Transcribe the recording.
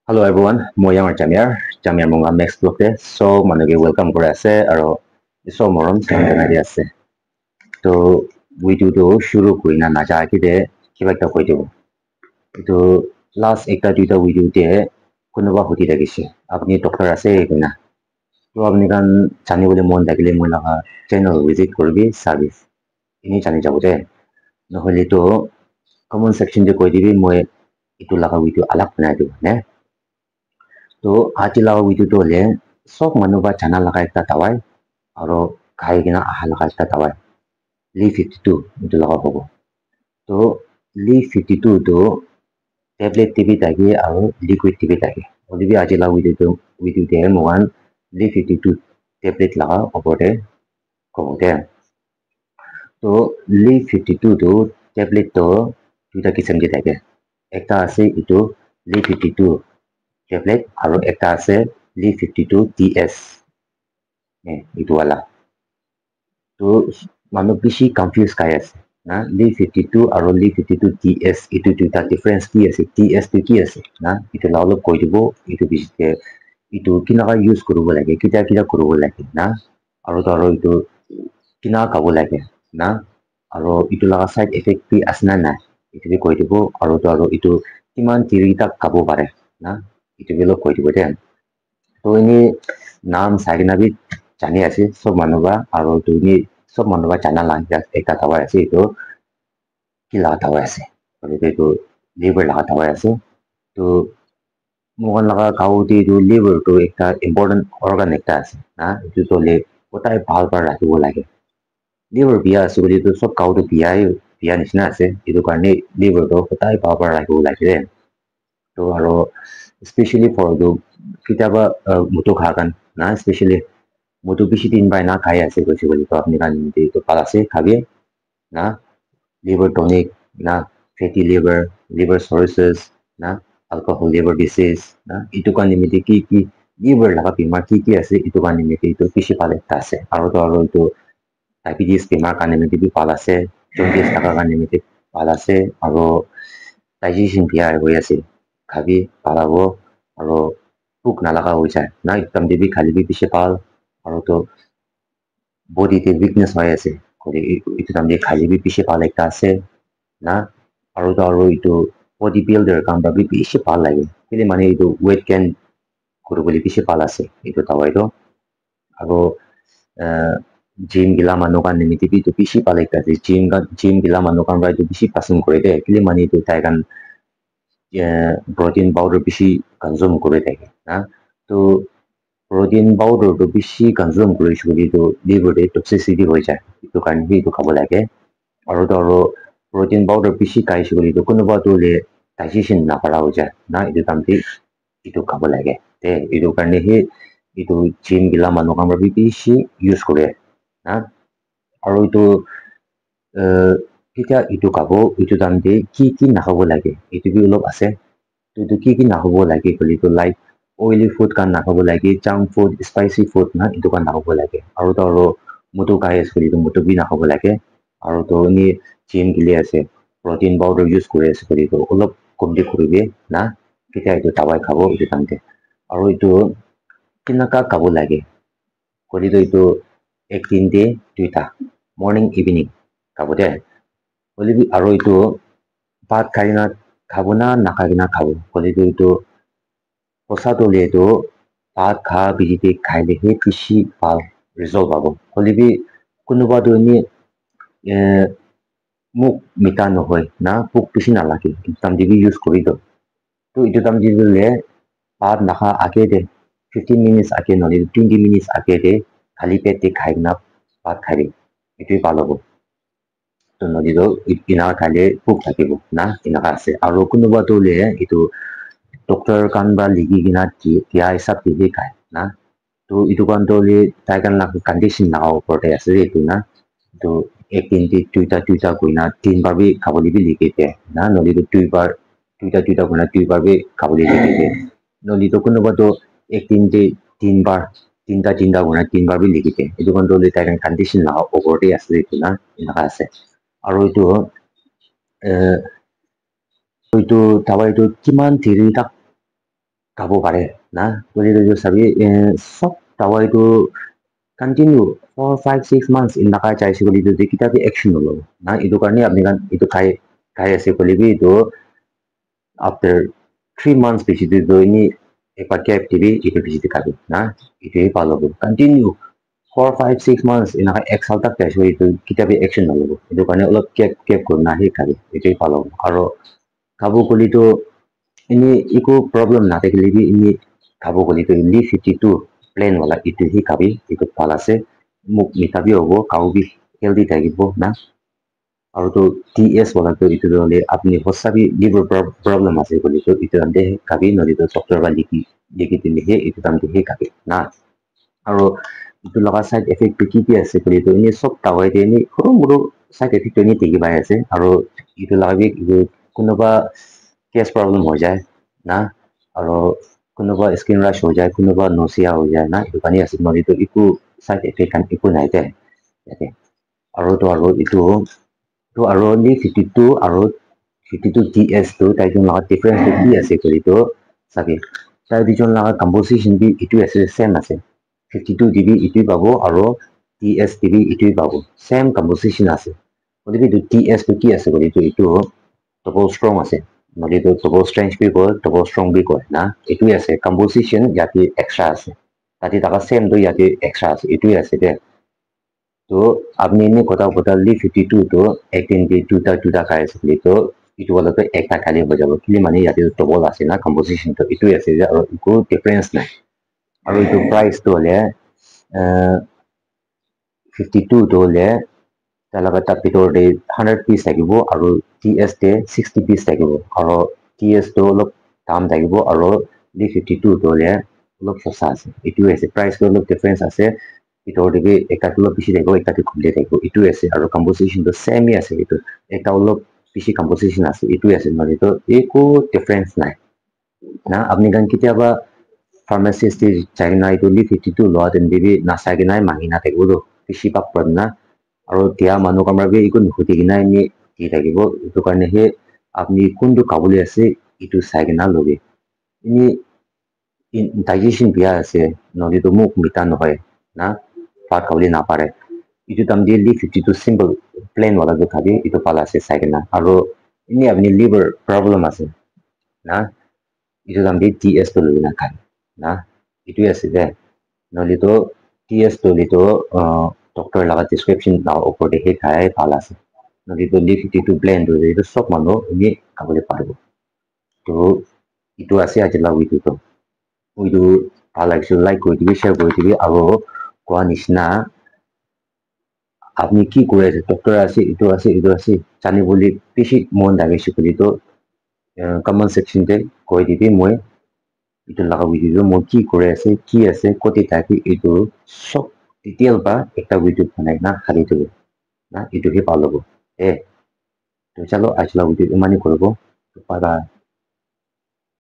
Hello everyone, মই আমাৰ Jamir Monga Max Block so মানুহকে welcome কৰি আছে আৰু so মৰম চেনেল দি আছে তো ভিডিওটো শুৰু কৰি না নাজাকিতে কিবা এটা কৈ দিব তো লাষ্ট একটা দুইটা ভিডিওতে কোনোবা সুধি থাকিছে আপুনি ডক্টৰ আছে কিনা তো আপুনি কান জানিবলৈ মন থাকিলে মই লগা চেনেল ভিজিট কৰিবি চাবি এনে জানি যাব দে নহ'লে তো কমেন্ট সেকশন কৈ দিবি মই এইটো লগা ভিডিও আলাপ বনাই দিব নে तो आज लावा वीडियो तो ले सब मनु बा चना लगा एकता दवाई और खाई के ना आहार लगा एकता दवाई ली 52 itu लगा होगो तो ली 52 तो टैबलेट टीबी ताकि और लिक्विड टीबी ताकि और भी आज लावा वीडियो दे मोहन ली 52 टैबलेट लगा ओपरे कोंगे तो ली 52 तो टैबलेट तो দুটা কিসম দি থাকে একটা আছে ইটো লি 52 টেবলেট আৰু একটা আছে লি 52 টিএস ইটো वाला তো মানুহ বেছি কনফিউজ কাই আছে না লি 52 আৰু লি 52 টিএস ইটো দুটা ডিফারেন্স কি আছে টিএস টো কি আছে না ইটো অলপ কৈ দিব ইটো বেছিকে ইটো কিনাকা ইউজ কৰিব লাগে কিটা কিটা কৰিব লাগে না আৰু ইটো কিনা খাব লাগে না আৰু ইটো লগা সাইড এফেক্ট কি আছে না নাই ইটো কৈ দিব আৰু ইটো কিমান তিৰিটা খাব পাৰে না itu bilo koi দিব দে তো ini নাম সাইনাবি জানি আছে সব মানুবা আৰু তুমি সব মানুবা জানা লাগে একটা দাৱা আছে itu কি লাগা দাৱা আছে আৰু itu liver লাগা দাৱা আছে তো মোগন লাগা কাউটি itu liver তো একটা important organ একটা আছে না itu তো লে ওটাই ভাল ভাল ৰাখিব লাগে liver বিয়া আছে বুলি তো সব কাউটো বিয়া নিচিনা আছে itu কাৰণে liver তো ওটাই ভাল ভাল ৰাখিব লাগে তো আৰু especially for the kitaba mutu khagan na especially mutu bishi din bai na khai ase koise boli to apni kan to palase khabe na liver tonic na fatty liver cirrhosis na alcohol liver disease na itu kan nimite ki liver laga bimar ki ase itu kan nimite to bishi pale ta ase aro to diabetes bimar kan nimite bi palase jaundice laga kan nimite palase aro digestion biya hoi ase খাবি পালাব আৰু ভোক নালাগা হৈ যায় না একদম দিবি খালি পিছে পাল আৰু তো বডিতে উইকনেস হৈ আছে এইটো টাইম দি খালি পিছে পাল একটা আছে না আৰু এইটো বডি বিল্ডাৰ কাম দাবি পিছে পাল লাগে কিন্তু মানে এইটো ওয়েট গেইন কৰিবলৈ পিছে পাল আছে এইটো দাৱাইটো আৰু জিম গিলা মানুহ কাৰণে নিমিতি এইটো পিছে পাল একটা আছে জিম গিলা মানুহ কাৰণে এইটো পিছে পছন্দ কৰে দে কিন্তু মানে এইটো তাই কাৰণ protein powder বেশি কনজিউম কৰে থাকে না তো protein powder তো বেশি কনজিউম কৰিছ বুলি তো লিভাৰে টক্সিসিটি হৈ যায় এইটো কাৰণে এইটো খাব লাগে আৰু protein powder বেশি খাইছ বুলি তো কোনোবা তো লে ডাইজেশন নাপাৰা হৈ যায় না এইটো কামটি এইটো খাব লাগে তে এইটো কাৰণে এইটো জিম গিলা মানুহ আমাৰ বেশি ইউজ কৰে না আৰু এইটো কেতিয়া এইটো খাব এইটো দামতে কি নাখাব লাগে এইটো বি অলপ আছে তো কি নাখাব লাগে বুলি তো লাইক অইলি ফুড কান নাখাব লাগে জাংক ফুড স্পাইসি ফুড না এইটো কান নাখাব লাগে আৰু মুটো খাই আছে বুলি তো মুটো বি নাখাব লাগে আৰু তো নি জিম গিলি আছে প্ৰটিন পাউডাৰ ইউজ কৰি আছে বুলি তো অলপ কমটি কৰিবি না কেতিয়া এইটো দাৱাই খাব এইটো দামতে আৰু এইটো কিনাকা খাব লাগে কৰি তো এইটো একদিন দে দুইটা মৰ্নিং ইভিনিং খাব দে বলিবি আৰু এইটো ভাত খাই না খাব না নাখাই না খাব বলিবি এইটো পচাটো এইটো ভাত খা বিজিতে খাইলেহে বেছি ভাল ৰিজাল্ট পাব বলিবি কোনোবাটো এনে মোক মিঠা নহয় না ভোক বেছি নালাগে দাম দিবি ইউজ কৰি দ তো এইটো দাম দি দিলে ভাত নাখা আগে দে 15 minutes আগে নহলে 20 minutes আগে দে খালি পেটে খাই না ভাত খাবি এইটোৱে ভাল হ'ব তো নদীটো ইনাৰ খালে ভোক থাকিব না এনেকা আছে আৰু কোনোবাটো লে এইটো ডক্টৰ কান বা লিখি কিনা দিয়া হিচাপ দিলে খায় না তো এইটো কাৰণটো লে তাই কান কণ্ডিশ্যন নাও ওপৰতে আছে এইটো না তো একদিন দুইটা কইনা তিনবাৰ বি খাবলৈ বি লিখি দিয়ে না নদীটো দুইটা কইনা দুইবাৰ বি খাবলৈ লিখি দিয়ে নদীটো কোনোবাটো একদিন তিনটা কইনা তিনবাৰ বি লিখি দিয়ে এইটো কাৰণটো লে তাই কান কণ্ডিশ্যন নাও ওপৰতে আছে এইটো না এনেকা আছে আৰু এইটো দাৱাইটো কিমান দেৰি তাক খাব পাৰে না বুলি যদি চাবি সব দাৱাইটো কন্টিনিউ 4 5 6 months ইনকা চাইছে বুলি যদি কিতাবি একশন নলব না এইটো কাৰণে আপুনি এইটো খাই আছে বুলি এইটো after 3 months পিছত যদি একবাৰ কেপ দিবি এইটো পিছত খাবি না এইটোৱে ভাল হ'ব কন্টিনিউ 4 5 6 months এনেকা এক সাল তাক চাইছো এইটো কিতাবি একশন নলব এইটো কাৰণে অলপ কেপ কৰি নাহি খাবি এইটোৱে ভাল হ'ব আৰু খাব কলিতো এনে একো প্ৰব্লেম নাথাকিলে এনে খাব কলিতো লি 52 প্লেন वाला এইটো হি খাবি এইটো ভাল আছে মুখ মিঠাবি হ'ব খাওবি হেলদি থাকিব না আৰু তো TS वाला তো এইটো হলে আপনি হসাবি লিভার প্রবলেম আছে বলি তো এইটো আনতে খাবি নলি তো ডক্টর বা লিখি দিলে হে এইটো দামতে হে খাবি না আৰু এইটো লগা সাইড এফেক্ট কি আছে বলি তো এনে সব দাৱাই দিয়ে এনে সৰু সৰু সাইড এফেক্ট এনে দেখি পাই আছে আৰু এইটো লাগাবি কোনোবা কেছ প্ৰবলেম হৈ যায় না আৰু কোনোবা স্কিন ৰাশ হৈ যায় কোনোবা নচিয়া হৈ যায় না এইটো পানী আছে নলি তো একো সাইড এফেক্ট একো নাই দে আৰু তো আৰু এইটো তো আৰু only 52 আৰু 52 TS তো তাইজন লগত ডিফারেন্স কি আছে করি তো সাবি তাই দুজন লগত কম্পোজিশন বি ইটু আছে সেম আছে 52 ডিবি ইটুই পাবো আৰু TS ডিবি ইটুই পাবো সেম কম্পোজিশন আছে যদি তো TS তো কি আছে করি তো ইটু ডবল স্ট্রং আছে নলি তো ডবল স্ট্রেংথ বি কয় ডবল স্ট্রং বি কয় না ইটুই আছে কম্পোজিশন ইয়াতে এক্সট্রা আছে তাতে টাকা সেম তো ইয়াতে এক্সট্রা আছে ইটুই আছে দে তো আপনি এনে কথা লি 52 তো একদিন দি দুটা খাই আছে তো ইটো বলতে একটা খালি হয়ে যাব কিন্তু মানে ইয়াতে ডবল আছে না কম্পোজিশন তো ইটোই আছে যে আৰু একো ডিফাৰেন্স নাই আৰু এইটো প্ৰাইচ তো হলে 52 তো হলে তাৰ লগত তাৰ ভিতৰতে 100 পিস থাকিব আৰু TS তে 60 পিস থাকিব আৰু TS তো অলপ দাম থাকিব আৰু লি 52 তো হলে অলপ সস্তা আছে ইটোই আছে প্ৰাইচ তো অলপ ডিফাৰেন্স আছে ভিতৰতে একটা অলপ বেছি থাকিব একটা কমতে থাকিব ইটোই আছে আৰু কম্পোজিশন তো সেমই আছে এইটো একটা অলপ বেছি কম্পোজিশন আছে ইটোই আছে মানে তো একো ডিফারেন্স নাই না আপনি গান কেতিয়াবা ফাৰ্মাচিষ্ট যাই না এইটো লি 52 লোৱা তেন্তে নাচাই কিনাই মাহি নাথাকিব তো বেছি পাক পাম না আৰু এতিয়া মানুহ কামাৰ একো নুসুধি কিনা এনে দি থাকিব এইটো কাৰণেহে আপুনি কোনটো খাবলৈ আছে এইটো চাই কিনা লবি এনে ডাইজেশন বিয়া আছে নহলেতো মুখ মিঠা নহয় না ভাত খাবলৈ নাপাৰে এইটো দাম দিয়ে লি 52 সিম্পল প্লেন वाला जो খাবি এইটো ভাল আছে চাই কিনা আৰু এনে আপুনি লিভাৰ প্ৰব্লেম আছে না এইটো দাম দিয়ে TS তো লৈ নাখায় না এইটোৱে আছে দে নহলে তো TS তো লিতো ডক্টৰ লগা ডিসক্ৰিপশন ওপৰতে সেই খাই ভাল আছে নহলে তো লি 52 ব্লেন্ড হৈ যায় এইটো সব মানুহ এনে খাবলৈ পাৰিব তো এইটো আছে আজি লাভ এইটো উইটো ভাল লাগিছে লাইক কৰি দিবি শ্বেয়াৰ কৰি দিবি আৰু কোৱা নিচিনা আপনি কি করে আছে ডক্টর আছে এইটো আছে জানিবলৈ বেছি মন লাগিছে বুলি তো কমেন্ট সেকশনতে কৈ দিবি মই এইটো লগাব দিছো মই কি করে আছে কি আছে কত থাকে এইটো সব ডিটেইল বা একটা ভিডিও বনাই না খালি দিব না এইটোহে ভাল হ'ব তো চলো আজ ভিডিও ইমানেই কৰিব বাই বাই